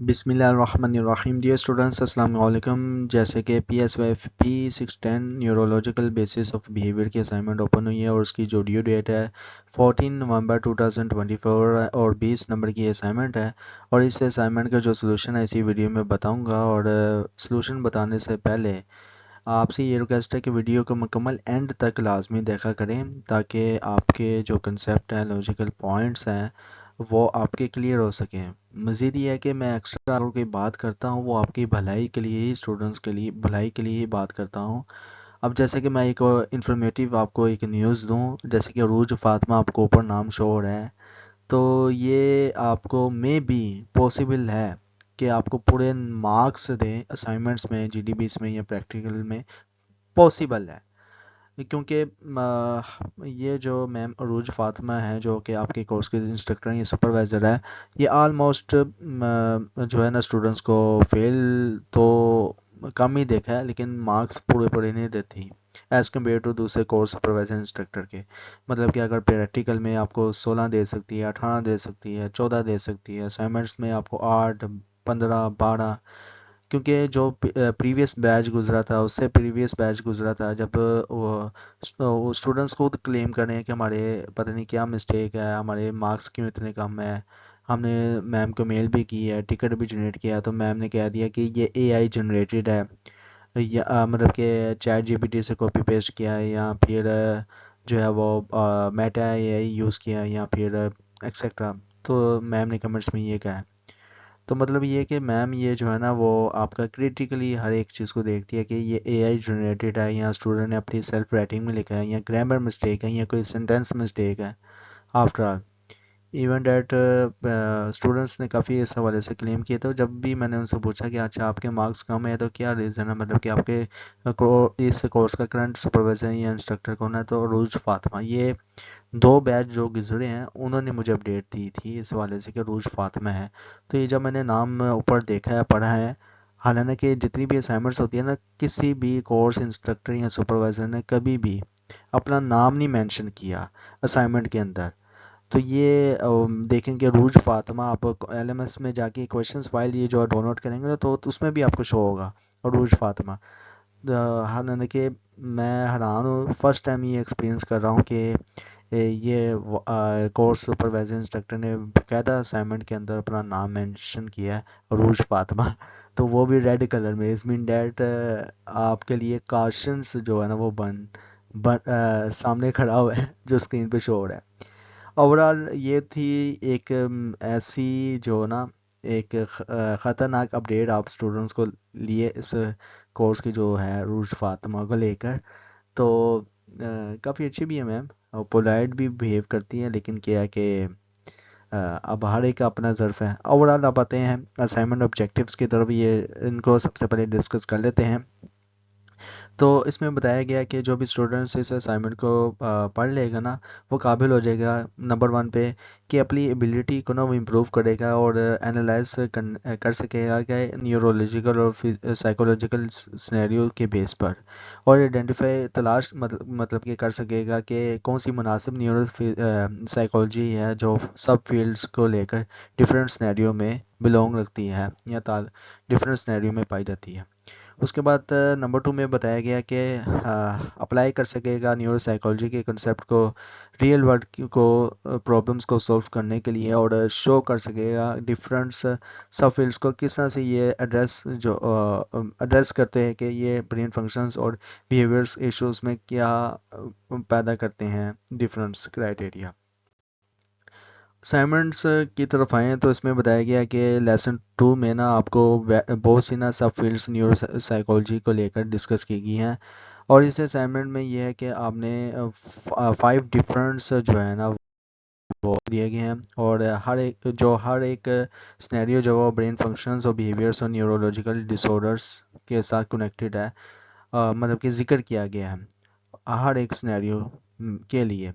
بسم اللہ الرحمن الرحیم ڈیئر اسٹوڈنٹس، السلام علیکم۔ جیسے کہ P S Y P 610 neurological basis of behaviour کی اسائنمنٹ اوپن ہوئی ہے اور اس کی جو ڈیو ڈیٹ ہے 14 نومبر 2024 اور 20 نمبر کی اسائنمنٹ ہے، اور اس اسائنمنٹ کا جو سلوشن ہے اسی ویڈیو میں بتاؤں گا۔ اور سلوشن بتانے سے پہلے آپ سے یہ ریکویسٹ ہے کہ ویڈیو کو مکمل اینڈ تک لازمی دیکھا کریں تاکہ آپ کے جو کنسیپٹ ہیں، لاجیکل پوائنٹس ہیں، وہ آپ کے کلیئر ہو سکیں۔ مزید یہ ہے کہ میں ایکسٹرا کی بات کرتا ہوں وہ آپ کی بھلائی کے لیے ہی، اسٹوڈنٹس کے لیے بھلائی کے لیے ہی بات کرتا ہوں۔ اب جیسے کہ میں ایک انفارمیٹیو آپ کو ایک نیوز دوں، جیسے کہ عروج فاطمہ آپ کو اوپر نام شو ہو رہا ہے، تو یہ آپ کو مے بی پاسبل ہے کہ آپ کو پورے مارکس دیں اسائنمنٹس میں، جی ڈی بیس میں یا پریکٹیکل میں، پاسبل ہے۔ کیونکہ یہ جو میم عروج فاطمہ ہے جو کہ آپ کے کورس کے انسٹرکٹر ہیں، یہ سپروائزر ہے، یہ آلموسٹ جو ہے نا اسٹوڈنٹس کو فیل تو کم ہی دیکھا ہے لیکن مارکس پورے پورے نہیں دیتی ایز کمپیئر ٹو دوسرے کورس سپروائزر انسٹرکٹر کے۔ مطلب کہ اگر پریکٹیکل میں آپ کو 16 دے سکتی ہے، 18 دے سکتی ہے، 14 دے سکتی ہے، اسائنمنٹس میں آپ کو 8، 15، 12، کیونکہ جو پریویس بیچ گزرا تھا، اس سے پریویس بیچ گزرا تھا، جب وہ اسٹوڈنٹس خود کلیم کریں کہ ہمارے پتہ نہیں کیا مسٹیک ہے، ہمارے مارکس کیوں اتنے کم ہیں، ہم نے میم کو میل بھی کی ہے، ٹکٹ بھی جنریٹ کیا، تو میم نے کہہ دیا کہ یہ اے آئی جنریٹڈ ہے، یا مطلب کہ چیٹ جی پی ٹی سے کاپی پیسٹ کیا ہے، یا پھر جو ہے وہ میٹا اے آئی یوز کیا ہے، یا پھر ایکسیکٹرا۔ تو میم نے کمنٹس میں یہ کہا ہے، تو مطلب یہ کہ میم یہ جو ہے نا وہ آپ کا کریٹیکلی ہر ایک چیز کو دیکھتی ہے کہ یہ اے آئی جنریٹڈ ہے، یا اسٹوڈنٹ نے اپنی سیلف رائٹنگ میں لکھا ہے، یا گرامر مسٹیک ہے، یا کوئی سینٹینس مسٹیک ہے۔ After all even date students نے کافی اس حوالے سے کلیم کیے، تو جب بھی میں نے ان سے پوچھا کہ اچھا آپ کے مارکس کم ہے تو کیا ریزن ہے، مطلب کہ آپ کے اس کورس کا کرنٹ سپروائزر یا انسٹرکٹر کون ہے، تو عروج فاطمہ۔ یہ 2 بیچ جو گزرے ہیں انہوں نے مجھے اپڈیٹ دی تھی اس حوالے سے کہ عروج فاطمہ ہے۔ تو یہ جب میں نے نام اوپر دیکھا ہے، پڑھا ہے، حالانکہ جتنی بھی اسائنمنٹس ہوتی ہیں نا، کسی بھی کورس انسٹرکٹر یا سپروائزر نے کبھی بھی اپنا نام نہیں مینشن کیا اسائنمنٹ کے اندر۔ تو یہ دیکھیں کہ عروج فاطمہ، آپ ایل ایم ایس میں جا کے کویشچنس فائل یہ جو ڈاؤن لوڈ کریں گے تو اس میں بھی آپ کو شو ہوگا عروج فاطمہ۔ حالانکہ میں حیران ہوں، فرسٹ ٹائم یہ ایکسپیرینس کر رہا ہوں کہ یہ کورس سپروائزر انسٹرکٹر نے باقاعدہ اسائنمنٹ کے اندر اپنا نام مینشن کیا ہے عروج فاطمہ، تو وہ بھی ریڈ کلر میں۔ اس مین ڈیٹ آپ کے لیے کاشنس جو ہے نا وہ سامنے کھڑا ہوا ہے جو اسکرین پہ شو ہو رہا ہے۔ اوورال یہ تھی ایک ایسی جو نا ایک خطرناک اپڈیٹ آپ اسٹوڈنٹس کو لیے اس کورس کی جو ہے عروج فاطمہ کو لے کر۔ تو کافی اچھی بھی ہے میم، اور پولائٹ بھی بیہیو کرتی ہے، لیکن کیا ہے کہ اب ہر ایک کا اپنا ظرف ہے۔ اوورال آپ آتے ہیں اسائنمنٹ آبجیکٹیوز کی طرف، یہ ان کو سب سے پہلے ڈسکس کر لیتے ہیں۔ تو اس میں بتایا گیا کہ جو بھی اسٹوڈنٹس اس اسائنمنٹ کو پڑھ لے گا نا، وہ قابل ہو جائے گا نمبر 1 پہ کہ اپنی ایبلٹی کو نا وہ امپروو کرے گا اور انالائز کر سکے گا کہ نیورولوجیکل اور سائیکولوجیکل سنیریو کے بیس پر، اور آئیڈینٹیفائی تلاش مطلب کہ کر سکے گا کہ کون سی مناسب نیورو سائیکولوجی ہے جو سب فیلڈس کو لے کر ڈفرینٹ سنیریو میں بلونگ رکھتی ہے یا ڈفرینٹ سنیریو میں پائی جاتی ہے۔ اس کے بعد نمبر 2 میں بتایا گیا کہ اپلائی کر سکے گا نیورو سائیکالوجی کے کنسیپٹ کو ریئل ورلڈ کو پرابلمس کو سولو کرنے کے لیے، اور شو کر سکے گا ڈفرینٹ سب فیلڈس کو کس طرح سے یہ ایڈریس کرتے ہیں کہ یہ برین فنکشنز اور بیہیویئرس ایشوز میں کیا پیدا کرتے ہیں ڈفرینس کرائٹیریا۔ اسائنمنٹس کی طرف آئیں تو اس میں بتایا گیا کہ لیسن 2 میں نا آپ کو بہت سی نا سب فیلڈس نیورو سائیکالوجی کو لے کر ڈسکس کی گئی ہیں، اور اس اسائنمنٹ میں یہ ہے کہ آپ نے 5 ڈفرینٹس جو ہے نا وہ دیے گئے ہیں، اور ہر ایک سنیریو جو وہ برین فنکشنز اور بیہیویئرس اور نیورولوجیکل ڈس آرڈرس کے ساتھ کنیکٹڈ ہے، مطلب کہ ذکر کیا گیا ہے ہر ایک سنیریو کے لیے۔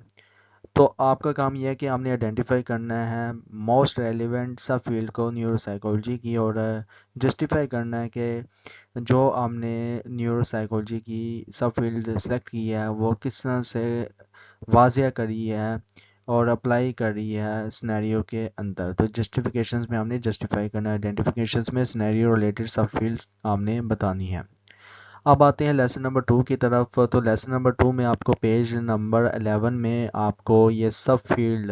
تو آپ کا کام یہ ہے کہ آپ نے آئیڈینٹیفائی کرنا ہے موسٹ ریلیونٹ سب فیلڈ کو نیورو سائیکالوجی کی، اور جسٹیفائی کرنا ہے کہ جو آپ نے نیورو سائیکالوجی کی سب فیلڈ سلیکٹ کی ہے وہ کس طرح سے واضح کری ہے، اور اپلائی کر رہی ہے سنیریو کے اندر. تو جسٹیفیکیشنز میں ہم نے جسٹیفائی کرنا ہے, آئیڈینٹیفیکیشنز میں سنیریو ریلیٹڈ سب فیلڈ ہم نے بتانی ہے. اب آتے ہیں لیسن نمبر 2 کی طرف. تو لیسن نمبر 2 میں آپ کو پیج نمبر 11 میں آپ کو یہ سب فیلڈ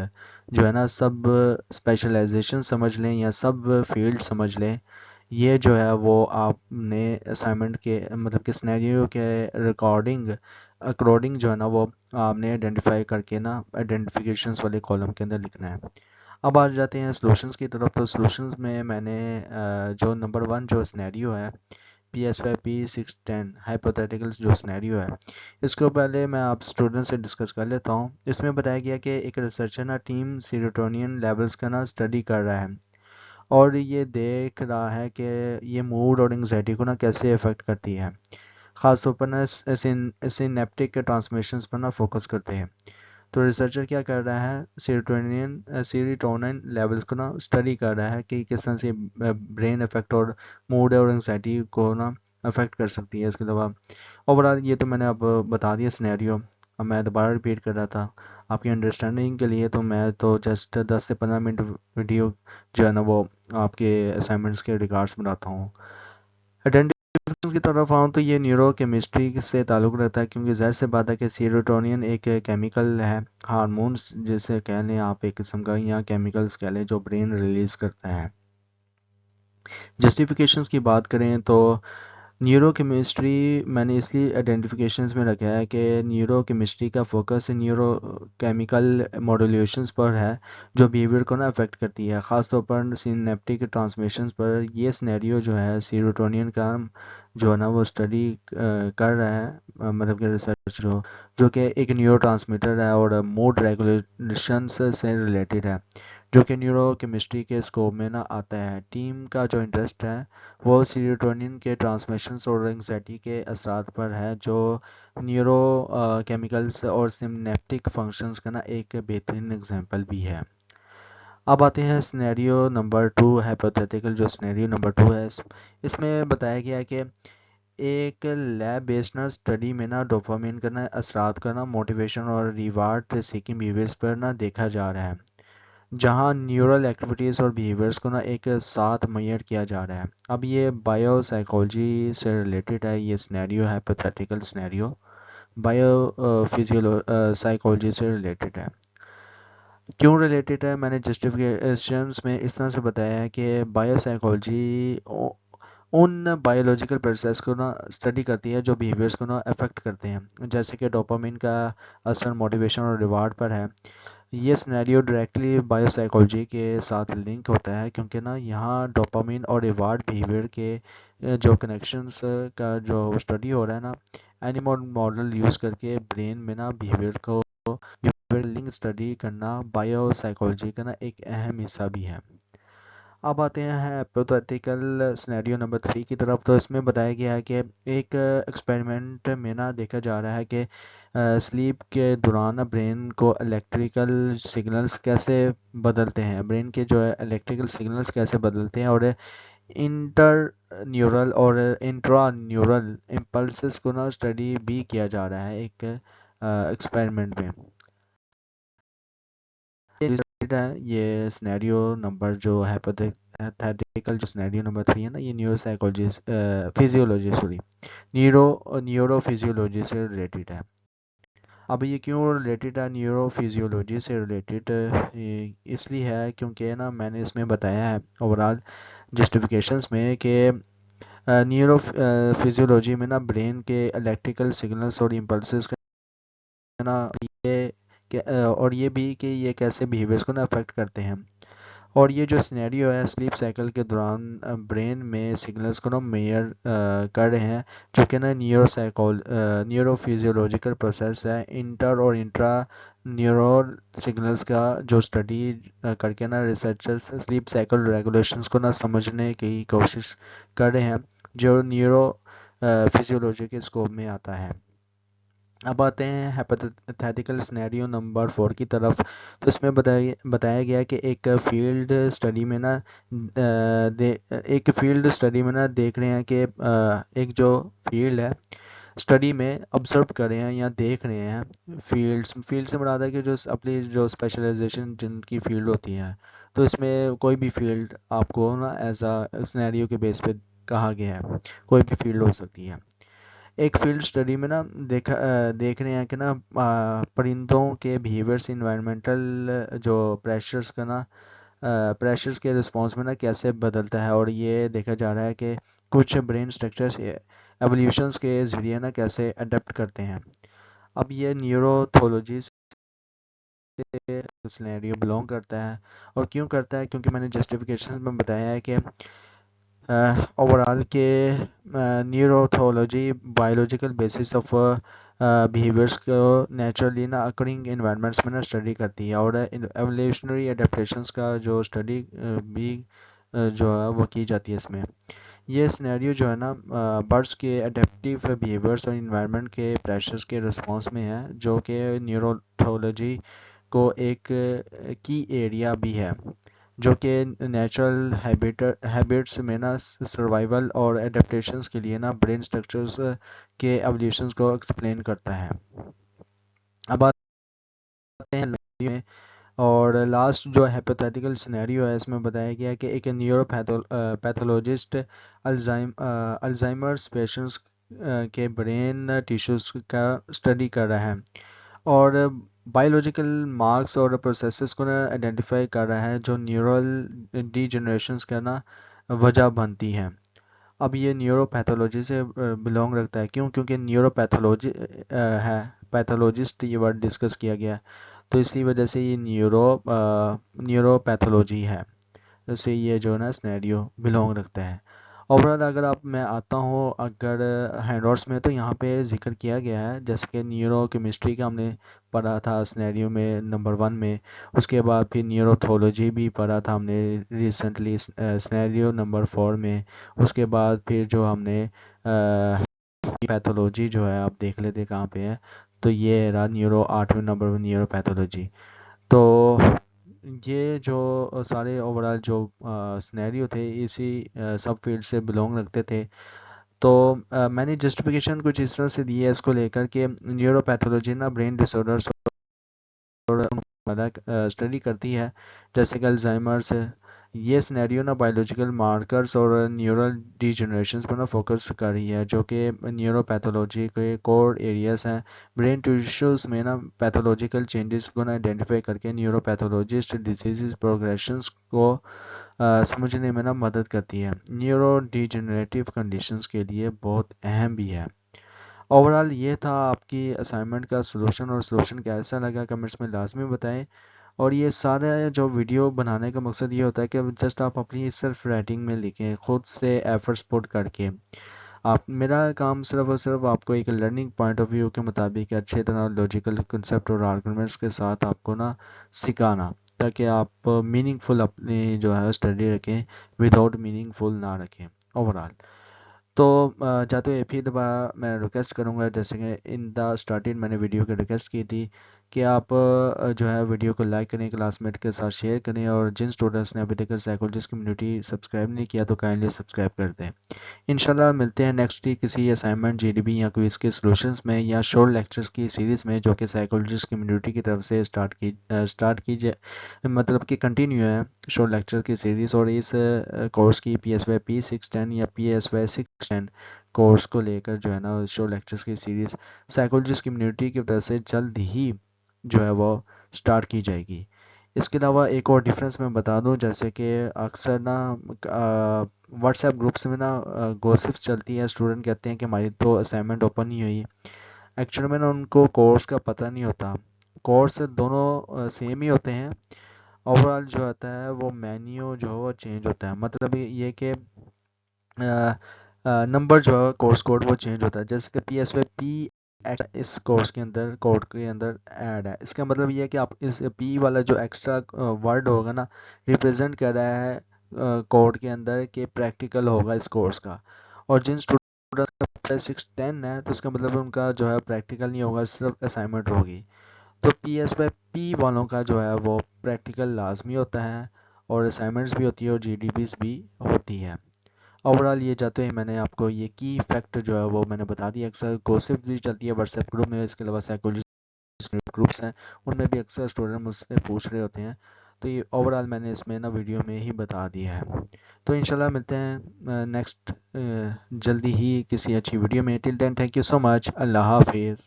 جو ہے نا, سب اسپیشلائزیشن سمجھ لیں یا سب فیلڈ سمجھ لیں, یہ جو ہے وہ آپ نے اسائنمنٹ کے مطلب کہ سنیریو کے اکارڈنگ جو ہے نا وہ آپ نے آئیڈینٹیفائی کر کے نا آئیڈینٹیفیکیشنز والے کالم کے اندر لکھنا ہے. اب آ جاتے ہیں سلوشنز کی طرف. تو سلوشنز میں نے جو نمبر 1 جو سنیریو ہے PSYP-610 ہائپوتھیٹیکلز جو سنیریو ہے, اس کو پہلے میں آپ اسٹوڈنٹ سے ڈسکس کر لیتا ہوں. اس میں بتایا گیا کہ ایک ریسرچر نا ٹیم سیروٹونین لیولز کا نا اسٹڈی کر رہا ہے اور یہ دیکھ رہا ہے کہ یہ موڈ اور انگزائٹی کو نا کیسے افیکٹ کرتی ہے. خاص طور پر نا سینیپٹک ٹرانسمیشنز پر نا فوکس کرتے ہیں. تو ریسرچر کیا کر رہا ہے, سیروٹونین لیولز کو نا اسٹڈی کر رہا ہے کہ کس طرح سے برین افیکٹ اور موڈ اور انگزائٹی کو نا افیکٹ کر سکتی ہے. اس کے علاوہ اوورال یہ تو میں نے اب بتا دیا سنیریو, اب میں دوبارہ ریپیٹ کر رہا تھا آپ کی انڈرسٹینڈنگ کے لیے. تو میں تو جسٹ 10 سے 15 منٹ ویڈیو جو ہے نا وہ آپ کے اسائنمنٹس کے ریگارڈس بناتا ہوں. آئیڈینٹیفیکیشن کی طرف آؤں تو یہ نیورو کیمسٹری سے تعلق رہتا ہے, کیونکہ ظاہر سے بات ہے کہ سیروٹونین ایک کیمیکل ہے, ہارمونس جیسے کہہ لیں آپ, ایک قسم کا یا کیمیکلز کہہ لیں جو برین ریلیز کرتا ہے. جسٹیفیکیشنز کی بات کریں تو نیورو کیمسٹری میں نے اس لیے آئیڈینٹیفیکیشنز میں رکھا ہے کہ نیورو کیمسٹری کا فوکس نیورو کیمیکل ماڈولیشنز پر ہے جو بیہیویئر کو نا افیکٹ کرتی ہے, خاص طور پر سینیپٹک ٹرانسمیشنز پر. یہ سنیریو جو ہے سیروٹونین کا جو ہے نا وہ اسٹڈی کر رہا ہے, مطلب کہ ریسرچ جو کہ ایک نیورو ٹرانسمیٹر ہے اور موڈ ریگولیشنز سے ریلیٹڈ ہے, جو کہ نیورو کیمسٹری کے اسکوپ میں نا آتا ہے. ٹیم کا جو انٹرسٹ ہے وہ سیروٹونین کے ٹرانسمیشنز اور انگزائٹی کے اثرات پر ہے, جو نیورو کیمیکلز اور سینیپٹک فنکشنز کا نا ایک بہترین اگزامپل بھی ہے. اب آتے ہیں سنیریو نمبر 2 ہائپوتھیٹیکل جو سنیریو نمبر 2 ہے. اس میں بتایا گیا ہے کہ ایک لیب بیسڈ نا اسٹڈی میں نا ڈوپامین کا نا اثرات کا نا موٹیویشن اور ریوارڈ سیکنگ بیہیویئرس پر نا دیکھا جا رہا ہے, جہاں نیورل ایکٹیویٹیز اور بیہیویئرس کو نا ایک ساتھ معیار کیا جا رہا ہے. اب یہ بایو سائیکالوجی سے ریلیٹڈ ہے, یہ scenario hypothetical scenario bio psychology سے ریلیٹڈ ہے. کیوں ریلیٹڈ ہے, میں نے جسٹیفیکیشنز میں اس طرح سے بتایا ہے کہ bio psychology in biological process کو نا اسٹڈی کرتی ہے جو بیہیویئرس کو نا افیکٹ کرتے ہیں, جیسے کہ ڈوپامین کا اثر موٹیویشن اور ریوارڈ پر ہے. یہ سنیریو ڈائریکٹلی بایو سائیکالوجی کے ساتھ لنک ہوتا ہے, کیونکہ نا یہاں ڈوپامین اور ریوارڈ بیہیویئر کے جو کنیکشنز کا جو اسٹڈی ہو رہا ہے نا, اینیمل ماڈل یوز کر کے برین میں نا بیہیویئر لنک اسٹڈی کرنا بایو سائیکالوجی کا نا ایک اہم حصہ بھی ہے. اب آتے ہیں ہائپوتھیٹیکل سنیریو نمبر 3 کی طرف. تو اس میں بتایا گیا ہے کہ ایک ایکسپیریمنٹ میں نا دیکھا جا رہا ہے کہ سلیپ کے دوران برین کو الیکٹریکل سگنلز کیسے بدلتے ہیں, برین کے جو ہے الیکٹریکل سگنلز کیسے بدلتے ہیں, اور انٹر نیورل اور انٹرا نیورل امپلسز کو نا اسٹڈی بھی کیا جا رہا ہے ایک ایکسپیریمنٹ میں. یہ سنیریو نمبر جو ہائپوتھیٹیکل جو سنیریو نمبر 3 ہے نا, یہ نیورو سائیکالوجی نیورو فیزیولوجی سے ریلیٹڈ ہے. اب یہ کیوں ریلیٹڈ ہے نیورو فیزیولوجی سے ریلیٹڈ, اس لیے ہے کیونکہ نا میں نے اس میں بتایا ہے اوورال جسٹیفیکیشنز میں کہ نیورو فیزیولوجی میں نا برین کے الیکٹریکل سگنلز اور امپلسز کا نا اور یہ بھی کہ یہ کیسے بیہیویئرس کو نا افیکٹ کرتے ہیں. اور یہ جو سنیریو ہے سلیپ سائیکل کے دوران برین میں سگنلز کو نا میئر کر رہے ہیں, جو کہ نا نیورو فیزیولوجیکل پروسیس ہے. انٹر اور انٹرا نیورول سگنلز کا جو اسٹڈی کر کے نا ریسرچرز سلیپ سائیکل ریگولیشنز کو نا سمجھنے کی کوشش کر رہے ہیں, جو نیورو فیزیولوجی کے اسکوپ میں آتا ہے. اب آتے ہیں ہائپوتھیٹیکل سنیریو نمبر 4 کی طرف. تو اس میں بتایا گیا کہ ایک فیلڈ اسٹڈی میں نا دیکھ رہے ہیں کہ ایک جو فیلڈ ہے اسٹڈی میں آبزرو کر رہے ہیں یا دیکھ رہے ہیں فیلڈ سے مراد ہے کہ جو اپنی جو اسپیشلائزیشن جن کی فیلڈ ہوتی ہے، تو اس میں کوئی بھی فیلڈ آپ کو نا ایز اے سنیریو کے بیس پہ کہا گیا ہے، کوئی بھی فیلڈ ہو سکتی ہے۔ ایک فیلڈ اسٹڈی میں نا دیکھ رہے ہیں کہ نا پرندوں کے بیہیویئرس انوائرمنٹل جو پریشرز کا نا پریشرز کے رسپانس میں نا کیسے بدلتا ہے، اور یہ دیکھا جا رہا ہے کہ کچھ برین اسٹرکچرس ایولیوشنس کے ذریعے نا کیسے اڈیپٹ کرتے ہیں۔ اب یہ نیوروتھولوجی سے سینیریو بلونگ کرتا ہے، اور کیوں کرتا ہے؟ کیونکہ میں نے جسٹیفیکیشن میں بتایا ہے کہ اوورال کے نیوروتھولوجی بایولوجیکل بیسس آف بیہیویئرس کو نیچرلی نا اکرنگ انوائرمنٹس میں نا اسٹڈی کرتی ہے، اور ایولیوشنری اڈیپٹیشنس کا جو اسٹڈی بھی جو ہے وہ کی جاتی ہے اس میں۔ یہ سنیریو جو ہے نا برڈس کے اڈیپٹیو بیہیویئرس اور انوائرمنٹ کے پریشرز کے رسپانس میں ہے، جو کہ نیوروتھولوجی کو ایک کی ایریا بھی ہے، جو کہ نیچرل ہیبٹس میں نا سروائیول اور ایڈیپٹیشنس کے لیے نا برین اسٹرکچرز کے ایولیوشنز کو ایکسپلین کرتا ہے۔ اب آتے ہیں میں، اور لاسٹ جو ہیپوتھیٹیکل سینیریو ہے اس میں بتایا گیا ہے کہ ایک نیورو پیتھولوجسٹ الزائمرس پیشنٹس کے برین ٹیشوز کا اسٹڈی کر رہا ہے، اور بایولوجیکل مارکس اور پروسیسز کو نا آئیڈینٹیفائی کر رہا ہے جو نیورل ڈی جنریشنس کا نا وجہ بنتی ہے۔ اب یہ نیورو پیتھولوجی سے بلونگ رکھتا ہے، کیوں؟ کیونکہ نیورو پیتھولوجی ہے، پیتھولوجسٹ یہ ورڈ ڈسکس کیا گیا، تو اسی وجہ سے یہ نیورو پیتھولوجی ہے، اس سے یہ جو ہے نا سنیریو بلونگ رکھتا ہے۔ اوورال اگر میں آتا ہوں اگر ہینڈ آؤٹس میں، تو یہاں پہ ذکر کیا گیا ہے جیسے کہ نیورو کیمسٹری کا ہم نے پڑھا تھا سنیریو میں نمبر 1 میں، اس کے بعد پھر نیوروتھولوجی بھی پڑھا تھا ہم نے ریسنٹلی سنیریو نمبر 4 میں، اس کے بعد پھر جو ہم نے پیتھولوجی جو ہے آپ دیکھ لیتے کہاں پہ ہے، تو یہ رہا 8ویں نمبر میں نیورو پیتھولوجی۔ تو یہ جو سارے اوورال جو سنیریو تھے اسی سب فیلڈ سے بلونگ رکھتے تھے۔ تو میں نے جسٹیفیکیشن کچھ اس طرح سے دی ہے اس کو لے کر کہ نیورو پیتھولوجی نا برین ڈس آرڈرس اسٹڈی کرتی ہے، جیسے کہ الزائمرس۔ یہ سنیریو نا بایولوجیکل مارکرز اور نیورل ڈی جنریشنز پر نا فوکس کر رہی ہے، جو کہ نیورو پیتھولوجی کے کور ایریاز ہیں۔ برین ٹیشوز میں نا پیتھولوجیکل چینجز کو نا آئیڈینٹیفائی کر کے نیورو پیتھولوجسٹ ڈیزیز پروگریشنز کو سمجھنے میں نا مدد کرتی ہے، نیورو ڈی جنریٹیو کنڈیشنز کے لیے بہت اہم بھی ہے۔ اوورال یہ تھا آپ کی اسائنمنٹ کا سلوشن، اور سلوشن کیسا لگا کمنٹس میں لازمی بتائیں۔ اور یہ سارا جو ویڈیو بنانے کا مقصد یہ ہوتا ہے کہ جسٹ آپ اپنی سیلف رائٹنگ میں لکھیں، خود سے ایفرٹس پٹ کر کے۔ میرا کام صرف اور صرف آپ کو ایک لرننگ پوائنٹ آف ویو کے مطابق اچھے طرح لاجیکل کنسیپٹ اور آرگومنٹس کے ساتھ آپ کو نا سکھانا، تاکہ آپ میننگ فل اپنی جو ہے اسٹڈی رکھیں، وداؤٹ میننگ فل نہ رکھیں اوورال۔ تو جاتے ہوئے پھر دوبارہ میں ریکویسٹ کروں گا، جیسے کہ ان دا اسٹارٹنگ میں نے ویڈیو کی ریکویسٹ کی تھی کہ آپ جو ہے ویڈیو کو لائک کریں، کلاس میٹ کے ساتھ شیئر کریں، اور جن اسٹوڈنٹس نے ابھی تک سائیکولوجسٹ کمیونٹی سبسکرائب نہیں کیا تو کائنڈلی سبسکرائب کر دیں۔ انشاءاللہ ملتے ہیں نیکسٹ ویک کسی اسائنمنٹ جی ڈی بی یا کوئی اس کے سولوشنس میں، یا شورٹ لیکچرز کی سیریز میں، جو کہ سائیکولوجسٹ کمیونٹی کی طرف سے اسٹارٹ کی جائے، مطلب کہ کنٹینیو ہے شورٹ لیکچر کی سیریز، اور اس کورس کی پی ایس وائی P610 یا PS610 کورس کو لے کر جو ہے نا شو لیکچرز کی سیریز سائیکولوجسٹ کمیونٹی کی وجہ سے جلد ہی جو ہے وہ سٹارٹ کی جائے گی۔ اس کے علاوہ ایک اور ڈیفرنس میں بتا دوں، جیسے کہ اکثر نا واٹس ایپ گروپس میں نا گوسپس چلتی ہے، اسٹوڈنٹ کہتے ہیں کہ ہماری تو اسائنمنٹ اوپن نہیں ہوئی، ایکچولی میں نا ان کو کورس کا پتہ نہیں ہوتا۔ کورس دونوں سیم ہی ہوتے ہیں، اوورال جو ہوتا ہے وہ مینیو جو ہے وہ چینج ہوتا ہے، مطلب یہ کہ نمبر جو ہے کورس کوڈ وہ چینج ہوتا ہے، جیسے کہ PSY اس کورس کے اندر کوڈ کے اندر ایڈ ہے، اس کا مطلب یہ ہے کہ آپ اس پی والا جو ایکسٹرا ورڈ ہوگا نا ریپرزینٹ کر رہا ہے کوڈ کے اندر کہ پریکٹیکل ہوگا اس کورس کا، اور جن اسٹوڈنٹ کا 610 ہے تو اس کا مطلب ان کا جو ہے پریکٹیکل نہیں ہوگا، صرف اسائنمنٹ ہوگی۔ تو PSY والوں کا جو ہے وہ پریکٹیکل لازمی ہوتا ہے، اور اسائنمنٹس بھی ہوتی ہے، اور GDBs بھی ہوتی ہے۔ اوورال یہ جاتے ہیں میں نے آپ کو یہ کی فیکٹ جو ہے وہ میں نے بتا دیا. اکثر گوسپ بھی چلتی ہے واٹس ایپ گروپ میں، اس کے علاوہ سائیکولوجی گروپس ہیں ان میں بھی اکثر اسٹوڈنٹ مجھ سے پوچھ رہے ہوتے ہیں. تو یہ اوورال میں نے اس میں نا ویڈیو میں ہی بتا دیا ہے. تو انشاءاللہ ملتے ہیں نیکسٹ جلدی ہی کسی اچھی ویڈیو میں. ٹل دین تھینک یو سو مچ. اللہ حافظ.